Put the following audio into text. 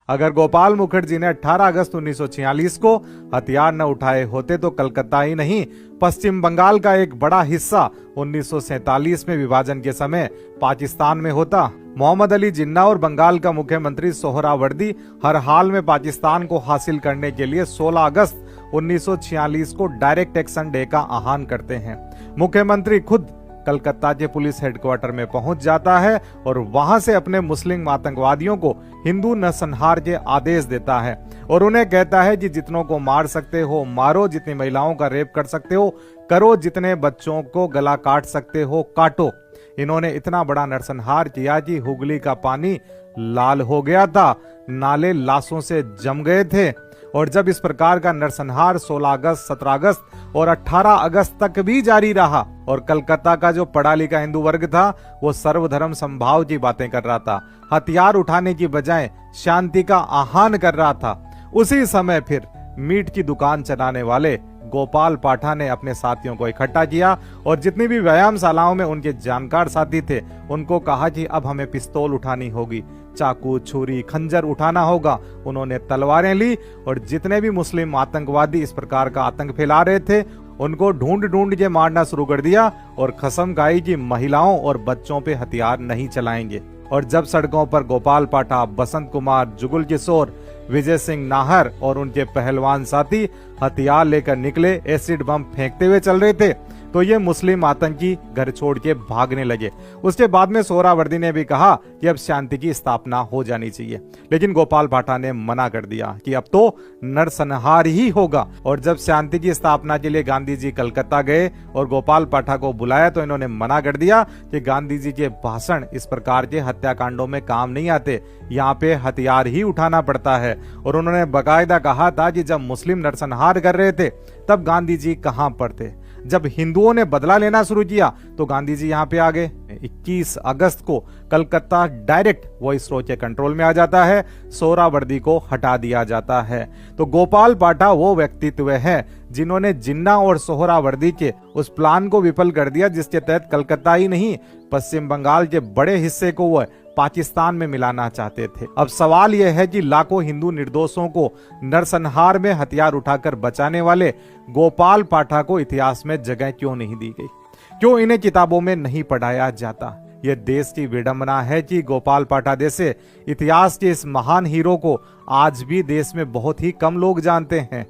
अगर गोपाल मुखर्जी ने 18 अगस्त 1946 को हथियार न उठाए होते तो कलकत्ता ही नहीं, पश्चिम बंगाल का एक बड़ा हिस्सा 1947 में विभाजन के समय पाकिस्तान में होता। मोहम्मद अली जिन्ना और बंगाल का मुख्यमंत्री सोहरावर्दी हर हाल में पाकिस्तान को हासिल करने के लिए 16 अगस्त 1946 को डायरेक्ट एक्शन डे का आह्वान करते हैं। मुख्यमंत्री खुद कलकत्ता के पुलिस हेडक्वार्टर में पहुंच जाता है और वहां से अपने मुस्लिम आतंकवादियों को हिंदू नरसंहार के आदेश देता है और उन्हें कहता है कि जितनों को मार सकते हो मारो, जितनी महिलाओं का रेप कर सकते हो करो, जितने बच्चों को गला काट सकते हो काटो। इन्होंने इतना बड़ा नरसंहार किया कि हुगली का पानी लाल हो गया था, नाले लाशों से जम गए थे। और जब इस प्रकार का नरसंहार 16 अगस्त, 17 अगस्त और 18 अगस्त तक भी जारी रहा और कलकत्ता का जो पढ़ा लिखा हिंदू वर्ग था वो सर्वधर्म समभाव की बातें कर रहा था, हथियार उठाने की बजाय शांति का आह्वान कर रहा था, उसी समय फिर मीट की दुकान चलाने वाले गोपाल पाठा ने अपने साथियों को इकट्ठा किया और जितनी भी व्यायामशालाओं में उनके जानकार साथी थे उनको कहा कि अब हमें पिस्तौल उठानी होगी, चाकू, छुरी, खंजर उठाना होगा। उन्होंने तलवारें ली और जितने भी मुस्लिम आतंकवादी इस प्रकार का आतंक फैला रहे थे उनको ढूंढ ढूंढ के मारना शुरू कर दिया और कसम खाई कि महिलाओं और बच्चों पे हथियार नहीं चलाएंगे। और जब सड़कों पर गोपाल पाठा, बसंत कुमार, जुगल किशोर, विजय सिंह नाहर और उनके पहलवान साथी हथियार लेकर निकले, एसिड बम फेंकते हुए चल रहे थे तो ये मुस्लिम आतंकी घर छोड़ के भागने लगे। उसके बाद में सोहरावर्दी ने भी कहा कि अब शांति की स्थापना हो जानी चाहिए, लेकिन गोपाल पाठा ने मना कर दिया कि अब तो नरसंहार ही होगा। और जब शांति की स्थापना के लिए गांधी जी कलकत्ता गए और गोपाल पाठा को बुलाया तो इन्होंने मना कर दिया कि गांधी जी के भाषण इस प्रकार के हत्याकांडों में काम नहीं आते, यहाँ पे हथियार ही उठाना पड़ता है। और उन्होंने बाकायदा कहा था कि जब मुस्लिम नरसंहार कर रहे थे तब गांधी जी कहां पर थे, जब हिंदुओं ने बदला लेना शुरू किया तो गांधी जी यहां पे आ गए। 21 अगस्त को कलकत्ता डायरेक्ट वॉइसरॉय के कंट्रोल में आ जाता है, सोहरावर्दी को हटा दिया जाता है। तो गोपाल पाठा वो व्यक्तित्व है जिन्होंने जिन्ना और सोहरावर्दी के उस प्लान को विफल कर दिया जिसके तहत कलकत्ता ही नहीं पश्चिम बंगाल के बड़े हिस्से को वो पाकिस्तान में मिलाना चाहते थे। अब सवाल यह है कि लाखों हिंदू निर्दोषों को नरसंहार में हथियार उठाकर बचाने वाले गोपाल पाठा को इतिहास में जगह क्यों नहीं दी गई, क्यों इन्हें किताबों में नहीं पढ़ाया जाता। यह देश की विडंबना है कि गोपाल पाठा जैसे इतिहास के इस महान हीरो को आज भी देश में बहुत ही कम लोग जानते हैं।